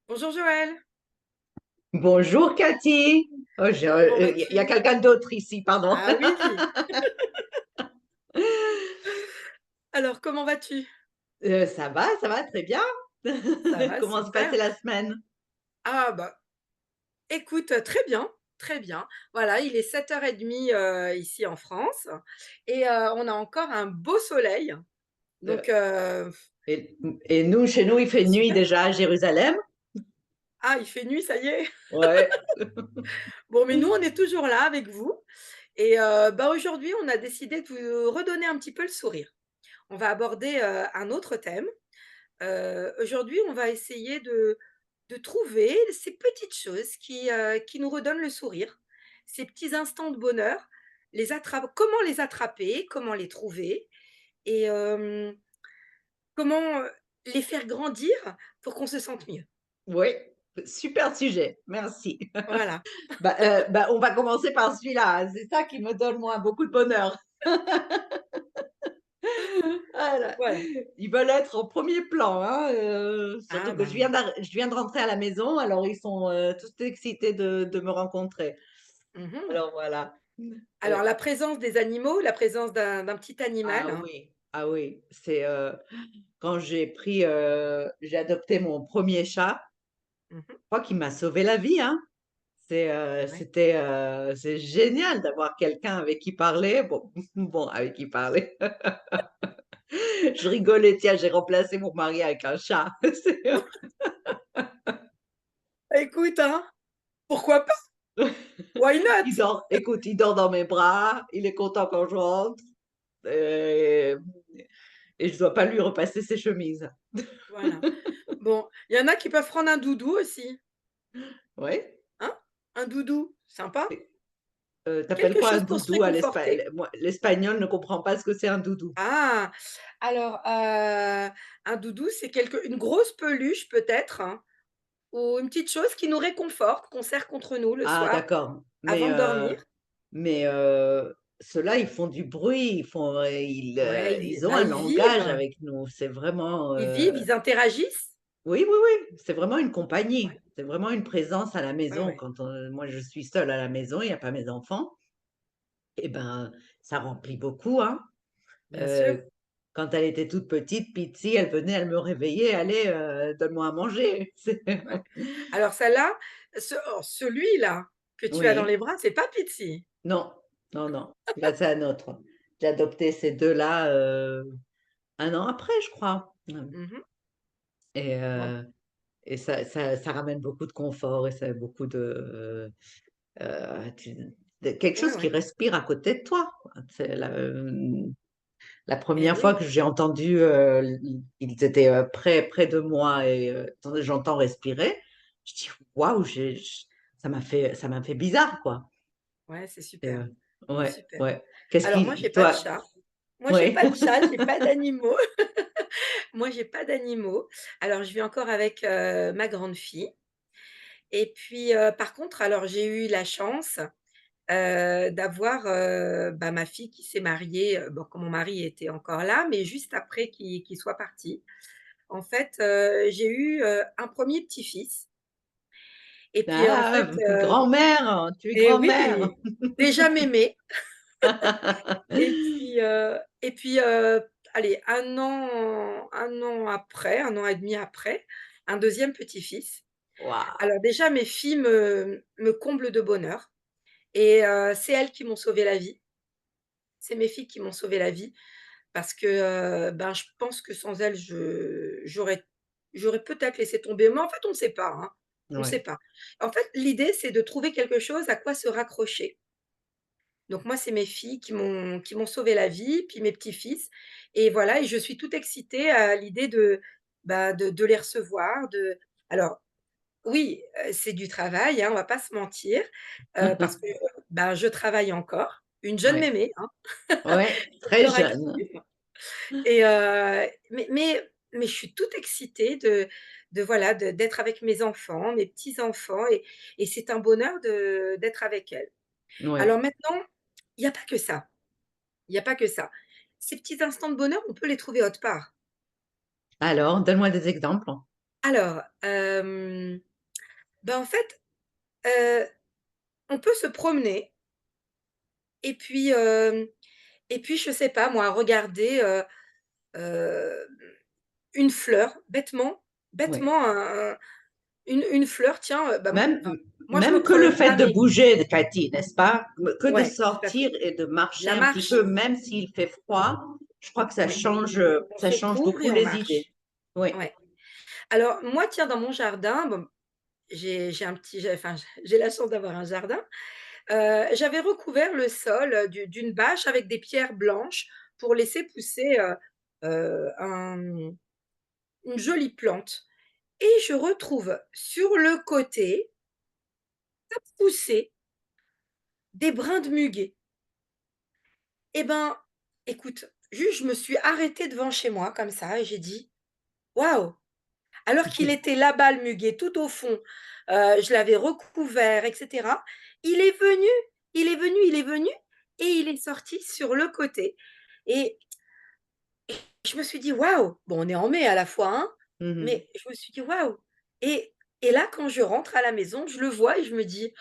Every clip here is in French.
Bonjour Joël, Bonjour Cathy. Oh, comment il y a vas-tu? quelqu'un d'autre ici, pardon. Ah oui, alors comment vas-tu? Ça va très bien. Ça va, Comment se passait super. la semaine? Ah bah écoute, très bien, très bien. Voilà, il est 7h30 ici en France et on a encore un beau soleil. Euh, Donc Et, et nous, chez nous, il fait c'est nuit super. déjà à Jérusalem. Ah, il fait nuit, ça y est. Ouais. Bon, mais nous, on est toujours là avec vous et bah, aujourd'hui, on a décidé de vous redonner un petit peu le sourire. On va aborder, un autre thème. Aujourd'hui, on va essayer de trouver ces petites choses qui nous redonnent le sourire, ces petits instants de bonheur, comment les attraper, comment les trouver et comment, les faire grandir pour qu'on se sente mieux. Oui, super sujet, merci. Voilà, On va commencer par celui-là, hein. C'est ça qui me donne, moi, beaucoup de bonheur. Voilà. voilà. Ils veulent être au premier plan, hein, Ah surtout que ben, je viens de rentrer à la maison, alors ils sont tous excités de me rencontrer. mmh. Alors voilà. Alors la présence des animaux, la présence d'un petit animal, hein. Ah oui, c'est, quand j'ai adopté mon premier chat, Mmh. je crois qu'il m'a sauvé la vie, hein. Ouais. C'est génial d'avoir quelqu'un avec qui parler. Bon, bon, avec qui parler. Je rigolais, tiens, j'ai remplacé mon mari avec un chat. C'est Écoute, hein, pourquoi pas? Why not? il dort, écoute, il dort dans mes bras, il est content quand je rentre, et et je dois pas lui repasser ses chemises. Voilà. Bon, il y en a qui peuvent prendre un doudou aussi, Oui. hein? Un doudou, sympa. Tu Quelque quoi un chose pour se doudou à réconforter. moi, l'espagnol ne comprend pas ce que c'est un doudou. Ah! Alors, un doudou, c'est une grosse peluche peut-être, hein, ou une petite chose qui nous réconforte, qu'on serre contre nous le Ah soir d'accord, avant de dormir. mais ceux-là, ils font du bruit, Ouais, ils ont bah, un ils langage vivent, avec nous. C'est vraiment, ils vivent, ils interagissent. oui, oui, oui, c'est vraiment une Ouais, compagnie. C'est vraiment une présence à la ouais, maison. ouais, Moi, je suis seule à la maison, il y a pas mes enfants et ben, ça remplit beaucoup, hein. bien sûr. Heu, Quand elle était toute petite, Pitsy, elle venait, elle me réveillait: «Allez, donne-moi à manger». C'est Ouais. Alors celle-là, celui-là que tu as dans les oui. bras, c'est pas Pitsy. Non, non, non, là, c'est un autre. J'ai adopté ces 2 là, 1 an après, je crois. Mmh. Et Bon, ça ramène beaucoup de confort et ça beaucoup tu quelque ouais, chose qui ouais. respire à côté de toi, quoi. C'est la Eh première fois oui, que j'ai entendu, ils étaient, près de moi et j'entends respirer, je dis: «Waouh!» j'ai j ça m'a fait bizarre, quoi. ouais, c'est Et super, c'est ouais, super. ouais. Qu'est-ce Alors moi, j'ai qui pas de toi chat. Moi, j'ai oui. pas de chat, j'ai pas d'animaux. Moi, j'ai pas d'animaux. Alors, je vis encore avec, ma grande fille et puis, par contre, alors j'ai eu la chance, d'avoir, bah, ma fille qui s'est mariée, bon, quand mon mari était encore là, mais juste après qu'il soit parti. En fait, j'ai eu, un premier petit-fils et puis, en fait, Grand-mère, tu es et grand-mère. oui, déjà mémé et puis, allez, un an après, un an et demi après, un deuxième petit-fils. Waouh! Alors déjà, mes filles me comblent de bonheur et c'est elles qui m'ont sauvé la vie. C'est mes filles qui m'ont sauvé la vie parce que, ben, je pense que sans elles, j'aurais peut-être laissé tomber, mais en fait, on ne sait pas, hein, on ne Ouais, sait pas. En fait, l'idée, c'est de trouver quelque chose à quoi se raccrocher. Donc moi, c'est mes filles qui m'ont sauvé la vie, puis mes petits-fils et voilà et je suis toute excitée à l'idée de, bah, de les recevoir, alors oui, c'est du travail, hein, on va pas se mentir, parce que, ben, je travaille encore, une jeune ouais, mémé, hein, ouais, très hyper jeune. active et mais je suis toute excitée de voilà, d'être avec mes enfants, mes petits-enfants et c'est un bonheur d'être avec elles. Alors Ouais. maintenant, il y a pas que ça, il y a pas que ça. Ces petits instants de bonheur, on peut les trouver autre part. Alors, donne-moi des exemples. Alors, en fait, heu, on peut se promener et puis, je sais pas moi, regarder, heu, une fleur Ouais. bêtement une fleur, tiens, Même enfin, moi je me même que le promène fait pas de mais bouger, Cathy, n'est-ce pas? Que de ouais, tout à sortir fait. et de marcher La un petit marche, peu, même s'il fait froid, je crois que oui, on ça se change couvre beaucoup et on les idées. marche. Oui. Ouais. Alors moi, tiens, dans mon jardin, bon, j'ai un petit j'ai enfin, j'ai la chance d'avoir un jardin. J'avais recouvert le sol, d'une bâche avec des pierres blanches pour laisser pousser, un une jolie plante et je retrouve sur le côté, poussé, des brins de muguet. Et ben, écoute, juste je me suis arrêtée devant chez moi comme ça et j'ai dit: «Waouh!» Alors qu'il était là-bas le muguet tout au fond, je l'avais recouvert et cetera. Il est venu, il est venu et il est sorti sur le côté et je me suis dit: «Waouh!» Bon, on est en mai à la fois, hein, Mmh. mais je me suis dit: «Waouh!» et là, quand je rentre à la maison, je le vois et je me dis: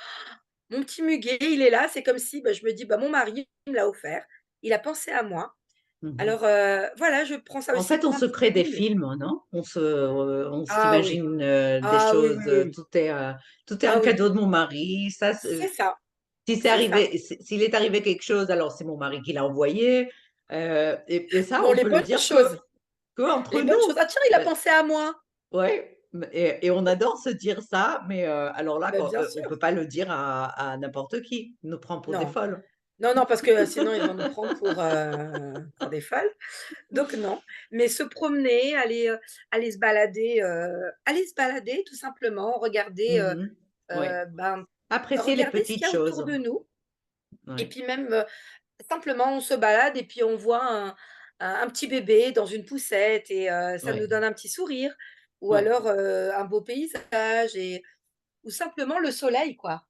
«Mon petit muguet, il est là». C'est comme si, je me dis: «Bah, mon mari me l'a offert, il a pensé à moi». Mmh. Alors, voilà, je prends ça En aussi fait, on pour un se petit crée des feeling. films, non? On Ah oui, s'imagine, des ah oui, choses, oui, oui, oui. tout est Ah un oui, cadeau de mon mari, ça c'est ça, si c'est c'est ça. arrivé s'il est arrivé quelque chose, alors c'est mon mari qui l'a envoyé, et ça, Bon, on les peut le bonnes dire choses, qu'entre les bonnes choses. nous. «Ah tiens, il a Heu, pensé à moi!» ouais, et on adore se dire ça, mais alors là, Bien on sûr. peut pas le dire à n'importe qui. Il nous prend pour des Non, folles. non, non, parce que sinon ils vont nous prendre pour des folles, donc non. Mais se promener, aller se balader tout simplement, Mmh. Ouais. Apprécier les regarder ce qu'il petites y a autour choses. de nous et Ouais, puis même, simplement on se balade et puis on voit un petit bébé dans une poussette et ça nous ouais, donne un petit sourire ou ouais, alors, un beau paysage et ou simplement le soleil quoi.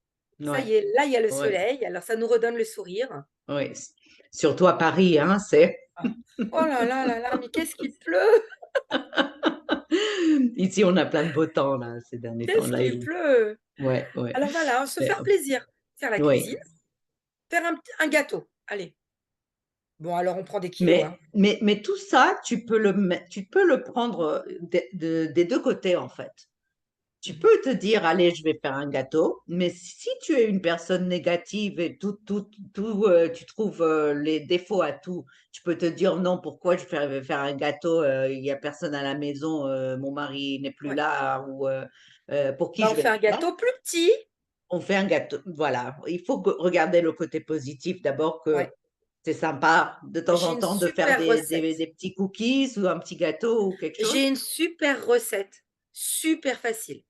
Ça ouais, y est, là, il y a le ouais, soleil, alors ça nous redonne le sourire. ouais. Surtout à Paris, hein, c'est Ah. Oh là là là là, mais qu'est-ce qu'il pleut! ici, on a plein de beau temps là, ces derniers temps Qu'est-ce là, qu'il pleut! ouais, ouais, Alors voilà, se mais faire plaisir, faire la oui. cuisine, faire un gâteau. Allez, bon alors on prend des kilos, hein. Mais tout ça, tu peux le prendre, des 2 côtés, en fait. Tu Mmh mh. peux te dire: «Allez, je vais faire un gâteau», mais si tu es une personne négative et tu trouves, les défauts à tout, tu peux te dire: «Non, pourquoi vais faire un gâteau, il y a personne à la maison, mon mari n'est plus Ouais. là» ou «Pour qui Bah, je on vais fait le un faire?» gâteau plus petit. On fait un gâteau, voilà. Il faut regarder le côté positif d'abord, que Ouais. c'est sympa de temps J'ai en une temps de faire super recette. des petits cookies ou un petit gâteau ou quelque chose. J'ai une super recette, super facile.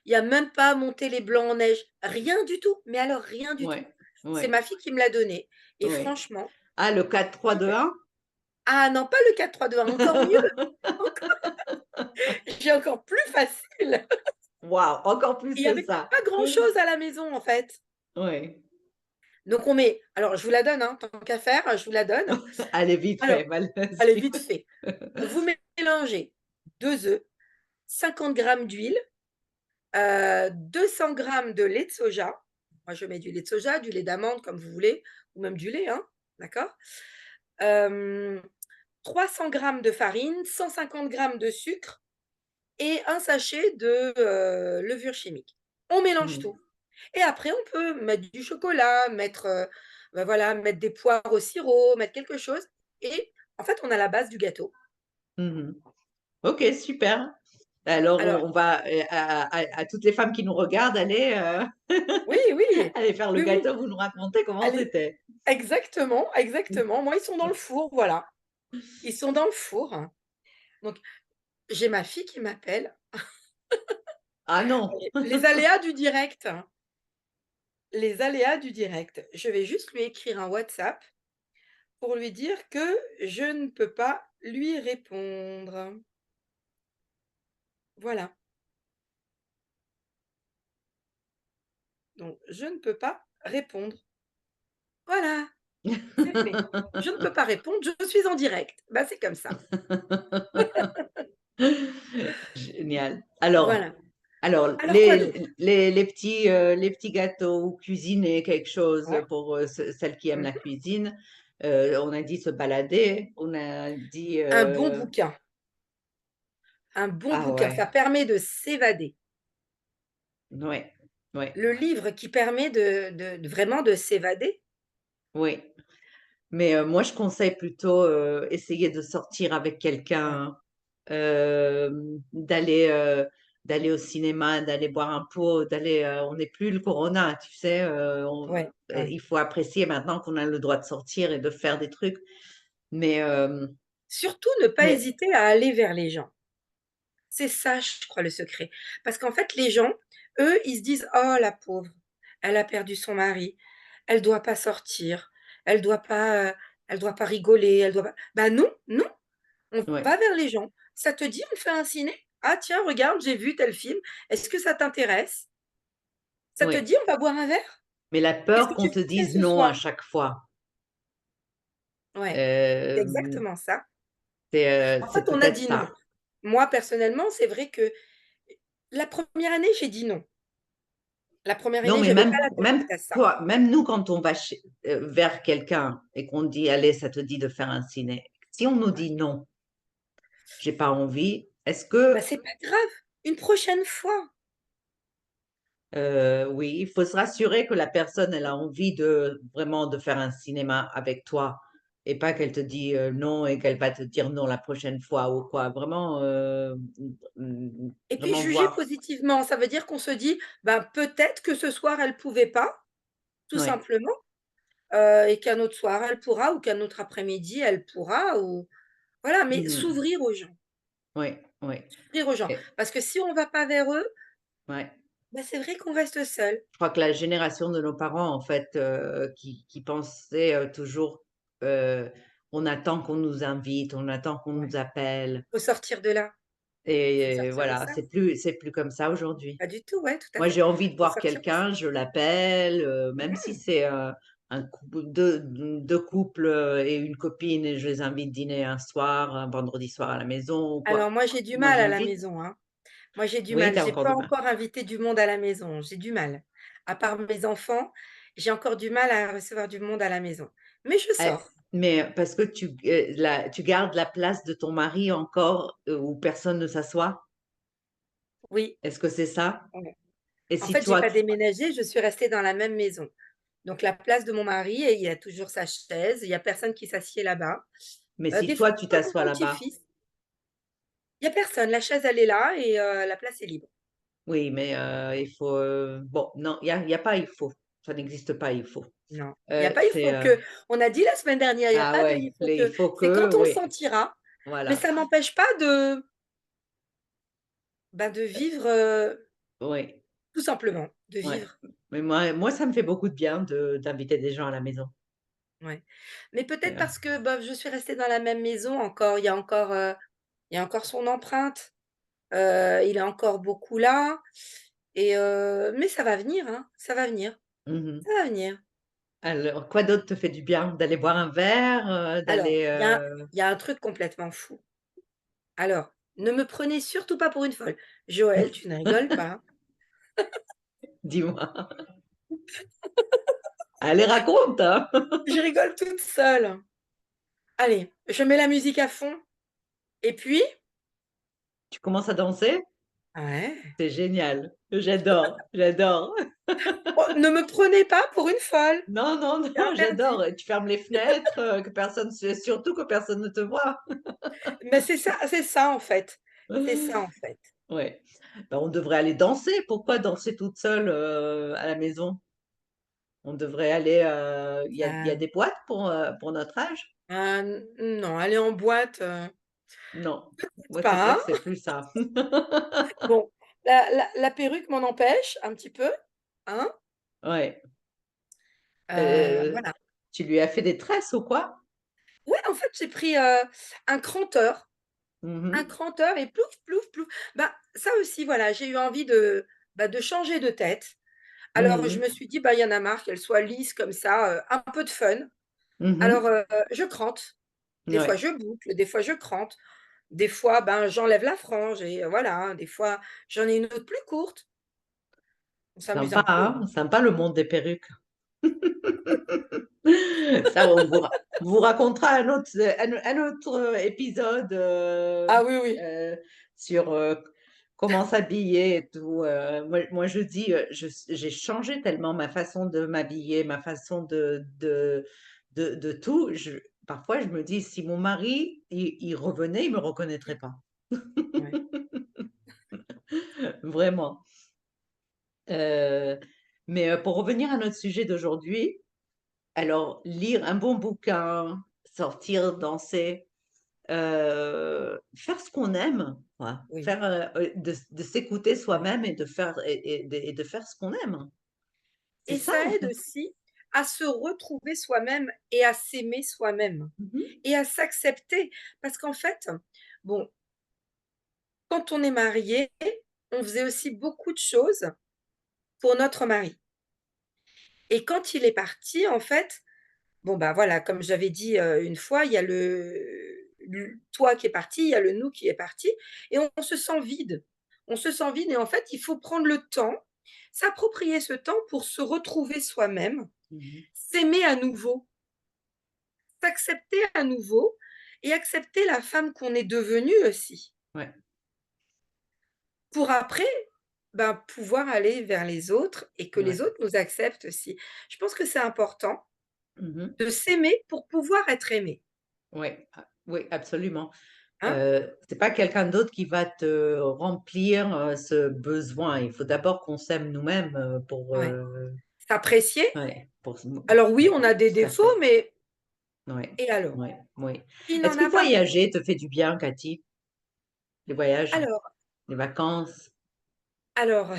Il y a même pas à monter les blancs en neige, rien du tout, mais alors rien du tout. Ouais, C'est ouais, ma fille qui me l'a donnée et ouais. franchement, Ah, le 4-3-2-1? super. Ah non, pas le 4-3-2-1, encore mieux, encore j'ai encore plus facile Waouh, encore plus et que avec ça. pas grand chose à la maison, en fait. Ouais. Donc on met alors je vous la donne, hein, tant qu'à faire, je vous la donne. Allez, vite fait, Alors, allez vas-y. vite fait, vous mélangez 2 œufs, 50 grammes d'huile, 200 grammes de lait de soja. Moi, je mets du lait de soja, du lait d'amande comme vous voulez ou même du lait, hein, d'accord? Hem, 300 grammes de farine, 150 grammes de sucre et un sachet de, levure chimique. On mélange Mmh. tout et après on peut mettre du chocolat, mettre, voilà, mettre des poires au sirop, mettre quelque chose et en fait, on a la base du gâteau. Mmh. OK, super. Alors Alors on va, à toutes les femmes qui nous regardent, allez, oui, oui, allez faire le oui, oui, gâteau, vous nous racontez comment allez c'était. exactement, exactement. Moi, ils sont dans le four, voilà. Ils sont dans le four. Donc j'ai ma fille qui m'appelle. Ah non! Les aléas du direct, hein, les aléas du direct. Je vais juste lui écrire un WhatsApp pour lui dire que je ne peux pas lui répondre. Voilà, donc je ne peux pas répondre. Voilà, c'est fait. Je ne peux pas répondre, je suis en direct. Bah, c'est comme ça. Génial. Alors Voilà. alors Alors quoi d'autre? les petits gâteaux ou cuisiner quelque chose Ouais, pour, celles qui aiment la mmh cuisine. On a dit se balader, on a dit, Un bon bouquin, un bon ah bouquin, ça ouais, permet de s'évader. ouais, ouais, Le livre qui permet de vraiment de s'évader. oui. Mais, moi je conseille plutôt, essayer de sortir avec Ouais, quelqu'un, d'aller, d'aller au cinéma, d'aller boire un pot, d'aller, on n'est plus le corona, tu sais? ouais, ouais. Il faut apprécier maintenant qu'on a le droit de sortir et de faire des trucs. Mais, Surtout ne pas mais hésiter à aller vers les gens. C'est ça, je crois, le secret. Parce qu'en fait, les gens, eux, ils se disent: «Oh la pauvre, elle a perdu son mari, elle doit pas sortir, elle doit pas, elle doit pas rigoler, elle doit pas» bah non, non, on ouais, va vers les gens. «Ça te dit, on fait un ciné? Ah tiens, regarde, j'ai vu tel film, est-ce que ça t'intéresse? Ça te ouais. dit, on va boire un verre? Mais la Qu'est-ce peur que qu'on tu te fais dise ce non à soir?» chaque fois, Ouais, c'est hem, exactement ça. En c'est fait, on a peut-être dit non. ça. Moi, personnellement, c'est vrai que la première année, j'ai dit non. La première Non, année, mais j'avais pas la même tête à ça. toi, même nous, quand on va vers quelqu'un et qu'on dit: «Allez, ça te dit de faire un ciné». Si on nous Ouais. dit: «Non, j'ai pas envie», est-ce Bah, que, c'est pas grave, une prochaine fois. oui, il faut se rassurer que la personne, elle a envie de vraiment de faire un cinéma avec toi et pas qu'elle te dit, non et qu'elle va te dire non la prochaine fois ou quoi. Vraiment, Et puis vraiment juger voir. positivement, ça veut dire qu'on se dit: «Ben, peut-être que ce soir elle pouvait pas, tout Ouais. simplement, et qu'un autre soir elle pourra ou qu'un autre après-midi elle pourra» ou voilà, mais Mmh. Ouais, ouais s'ouvrir aux gens. et Parce que si on va pas vers eux, ouais. bah, c'est vrai qu'on reste seul. Je crois que la génération de nos parents, en fait, qui pensaient, toujours, heu, on attend qu'on nous invite, on attend qu'on Ouais, nous appelle faut sortir de là, faut et sortir de voilà, ça. c'est plus comme ça aujourd'hui. Pas du tout, ouais, tout à Moi, fait. j'ai envie de Faut voir sortir de ça. quelqu'un, je l'appelle, même si Mmh. c'est, un couple 2 couples, et une copine et je les invite dîner un soir, un vendredi soir à la maison ou Alors quoi. moi, j'ai du Moi, mal à la j'invite. maison, hein. Moi, j'ai du Oui, mal. tu as J'ai encore pas du mal. encore invité du monde à la maison, j'ai du mal. À part mes enfants, j'ai encore du mal à recevoir du monde à la maison. Mais je Eh, sors. mais parce que tu gardes la place de ton mari encore, où personne ne s'assoit? Oui, Est-ce que c'est ça? ouais. Et En si fait, j'ai toi pas tu déménagé, je suis restée dans la même maison. Donc la place de mon mari et il y a toujours sa chaise, il y a personne qui s'assied là-bas. mais si Des fois, toi tu pour t'assois mon là-bas? petit-fils, il y a personne, la chaise elle est là et la place est libre. Oui, mais il faut, bon, non, il y a pas il faut, ça n'existe pas il faut. Non, il y a pas il C'est, faut que. On a dit la semaine dernière, il y a ah pas de ouais, il faut les il que. faut C'est que, quand on le oui, sentira, mais voilà, ça n'empêche pas de, bah, de vivre, oui, tout simplement, de ouais. vivre. Mais moi ça me fait beaucoup de bien d'inviter des gens à la maison Ouais. Mais et peut-être parce que, bah, je suis restée dans la même maison encore, il y a encore son empreinte, il est encore beaucoup là et mais ça va venir, hein, ça va venir, mmh. ça va venir. Alors, quoi d'autre te fait du bien? D'aller boire un verre, Alors, d'aller, il y a un truc complètement fou. Alors, ne me prenez surtout pas pour une folle. Joël, tu ne rigoles pas. dis-moi? Allez, raconte, hein! Je rigole toute seule. Allez, je mets la musique à fond et puis Tu commences à danser? ouais. C'est génial. J'adore, j'adore. Oh, ne me prenez pas pour une folle, Non, non, c'est non, interdit. j'adore et tu fermes les fenêtres, que personne se surtout que personne ne te voit. Mais c'est ça en fait. C'est ça en fait. Ouais. Bah, on devrait aller danser. Pourquoi danser toute seule, à la maison? On devrait aller, il y a Ah, des boîtes pour notre âge? non, aller en boîte, Non. c'est Moi, c'est vrai pas, que hein. c'est plus ça. Bon, la perruque m'en empêche un petit peu, hein. Ouais. Heu, Voilà. Tu lui as fait des tresses ou quoi? Ouais, en fait, j'ai pris, un cranteur. Mmh Un mh. cranteur et plouf, plouf, plouf. Bah, ça aussi, voilà, j'ai eu envie de, bah, de changer de tête. Alors je Mmh me suis dit: «Bah, il y en a marre qu'elle soit lisse comme ça, un peu de fun». Mmh Alors, mh. je crante. Des fois Ouais. je boucle, des fois je crante. Des fois, ben, j'enlève la frange et voilà, hein. Des fois, j'en ai une autre plus courte. On s'amuse Sympa, un peu, hein. hein? Sympa le monde des perruques. Ça, on vous racontera un autre épisode Ah oui, oui. sur comment s'habiller et tout. Moi, je dis, j'ai changé tellement ma façon de m'habiller, ma façon de tout. Parfois, je me dis, si mon mari, il revenait, il me reconnaîtrait pas. Ouais. Vraiment. Euh, mais pour revenir à notre sujet d'aujourd'hui, alors, lire un bon bouquin, sortir, danser, faire ce qu'on aime, quoi. Oui, Faire, de s'écouter ouais. soi-même et de faire ce qu'on aime. C'est Et ça, ça en aide fait. aussi à se retrouver soi-même et à s'aimer soi-même Mmh. et à s'accepter. Parce qu'en fait, bon, quand on est marié, on faisait aussi beaucoup de choses pour notre mari et quand il est parti, en fait, bon, bah, voilà, comme j'avais dit, une fois, il y a le toi qui est parti, il y a le nous qui est parti et on se sent vide. On se sent vide et en fait, il faut prendre le temps, s'approprier ce temps pour se retrouver soi-même, Mmh. s'aimer à nouveau, s'accepter à nouveau et accepter la femme qu'on est devenue aussi, Ouais. pour après, ben, pouvoir aller vers les autres et que Ouais. les autres nous acceptent aussi. Je pense que c'est important Mmh. de s'aimer pour pouvoir être aimé, Ouais. Ah, oui, absolument. hein? C'est pas quelqu'un d'autre qui va te remplir, ce besoin. Il faut d'abord qu'on s'aime nous-mêmes, Ouais. S'apprécier. ouais, pour s Alors oui, on a des tout à défauts, fait. mais Ouais, et alors? ouais, oui. Qui Est-ce n'en que a pas? voyager te fait du bien, Cathy? Les voyages, Alors les vacances? alors,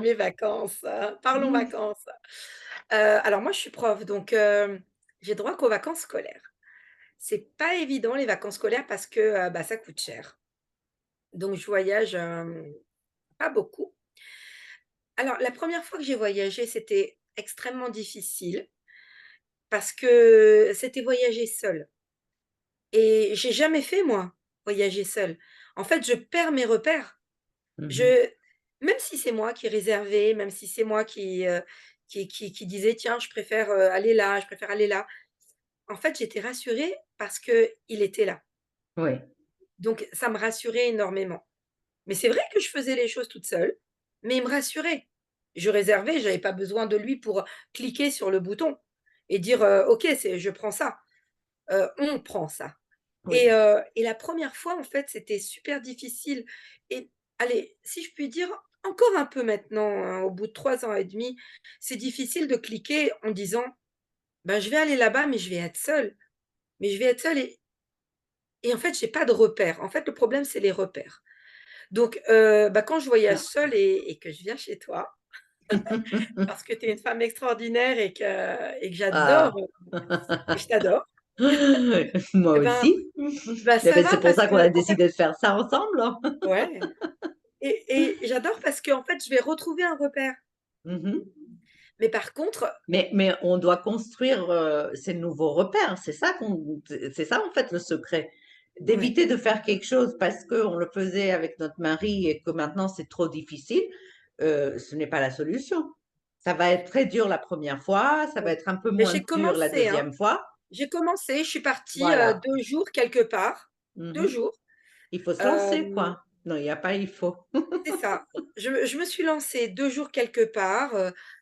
mes vacances, parlons Mmh. vacances. Alors moi je suis prof, donc j'ai droit qu'aux vacances scolaires. C'est pas évident les vacances scolaires parce que, bah, ça coûte cher. Donc je voyage, pas beaucoup. Alors la première fois que j'ai voyagé, c'était extrêmement difficile parce que c'était voyager seule et j'ai jamais fait moi, voyager seule. En fait, je perds mes repères. Mmh mh. Je Même si c'est moi qui réservais, même si c'est moi qui disais: «Tiens, je préfère, aller là, je préfère aller là». En fait, j'étais rassurée parce qu'il était là. Oui, Donc ça me rassurait énormément. Mais c'est vrai que je faisais les choses toute seule, mais il me rassurait. Je réservais, j'avais pas besoin de lui pour cliquer sur le bouton et dire, «OK, c'est je prends ça». On prend ça. oui. Et la première fois, en fait, c'était super difficile et allez, si je puis dire, encore un peu maintenant, hein, au bout de 3 ans et demi, c'est difficile de cliquer en disant: «Ben, je vais aller là-bas, mais je vais être seule». Mais je vais être seule et en fait, j'ai pas de repères. En fait, le problème, c'est les repères. Donc bah, quand je voyage Ah. seule et que je viens chez toi, parce que tu es une femme extraordinaire et que j'adore, Ah. et je t'adore, Moi et ben aussi. bah, Eh ça beh, va c'est pour parce ça qu'on a qu'en fait décidé de faire ça ensemble. ouais. Et j'adore parce qu'en fait, je vais retrouver un repère. Mmh mh. Mais par contre Mais on doit construire, ces nouveaux repères. C'est ça, en fait, le secret. ouais, D'éviter de faire quelque chose parce qu'on le faisait avec notre mari et que maintenant c'est trop difficile, ce n'est pas la solution. Ça va être très dur la première fois, ça va ouais. être un peu Mais moins j'ai dur la commencé, hein. deuxième fois. J'ai commencé, je suis partie, Voilà. 2 jours quelque part, Mmh 2 mh. jours. Il faut se lancer, Hem, quoi. Non, il y a pas il faut. c'est ça. Je me suis lancée 2 jours quelque part,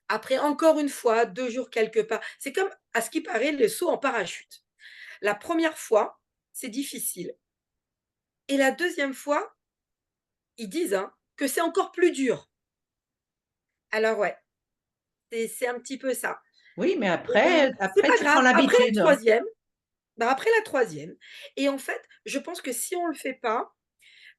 après encore une fois 2 jours quelque part. C'est comme, à ce qui paraît, le saut en parachute. La première fois, c'est difficile et la deuxième fois, ils disent, hein, que c'est encore plus dur. Alors ouais, c'est un petit peu ça. Oui, mais Et ben, après c'est après pas tu prends grave. Après la l'habitude. troisième, bah, après la troisième et en fait, je pense que si on le fait pas,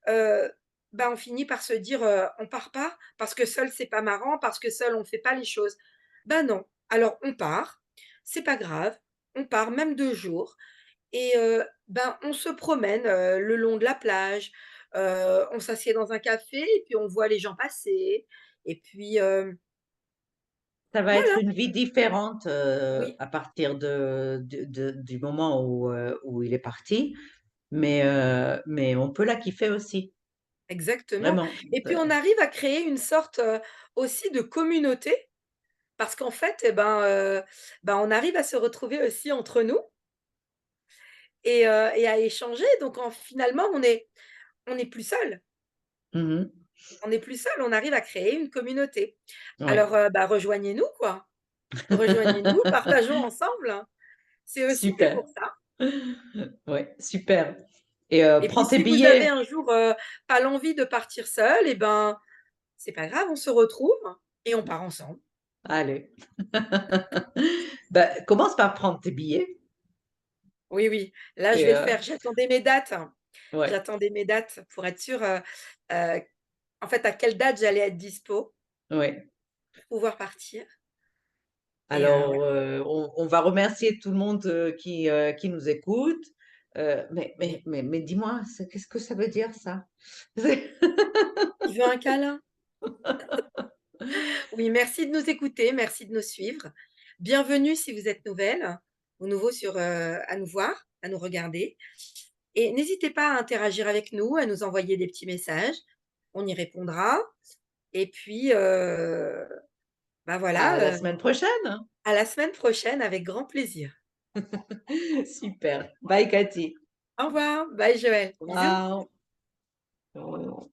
heu, bah, on finit par se dire, «On part pas parce que seul c'est pas marrant, parce que seul on fait pas les choses». Bah, non. Alors on part, c'est pas grave, on part même 2 jours et ben, on se promène, le long de la plage, on s'assied dans un café et puis on voit les gens passer et puis, Ça va être voilà, une vie différente, oui, à partir du moment où il est parti. mais on peut la kiffer aussi, Exactement vraiment. et puis on arrive à créer une sorte, aussi de communauté parce qu'en fait ben, on arrive à se retrouver aussi entre nous et à échanger donc finalement on n'est plus seul. Mmh mh. On n'est plus seul, on arrive à créer une communauté. Ouais. Alors, bah, rejoignez-nous quoi. Rejoignez-nous, partageons ensemble. C'est aussi fait Super. pour ça Ouais, super et et puis prends tes si vous avez billets. un jour, pas l'envie de partir seul et ben, c'est pas grave, on se retrouve et on part ensemble. Allez. Bah, commence par prendre tes billets Oui, oui, là je et vais le faire. J'attendais mes dates. ouais, J'attendais mes dates pour être sûre, heu, en fait, à quelle date j'allais être dispo ouais. pour pouvoir partir et ouais. Alors, on va remercier tout le monde, qui nous écoute, Oui. mais dis-moi, c'est qu'est-ce que ça veut dire ça? Tu veux un câlin? Oui, merci de nous écouter, merci de nous suivre. Bienvenue si vous êtes nouvelle ou nouveau sur, à nous voir, à nous regarder et n'hésitez pas à interagir avec nous, à nous envoyer des petits messages. On y répondra et puis, bah, À la voilà, semaine prochaine. à la semaine prochaine avec grand plaisir. Super. Bye Cathy. Au revoir, bye Joël, bisous. Ciao.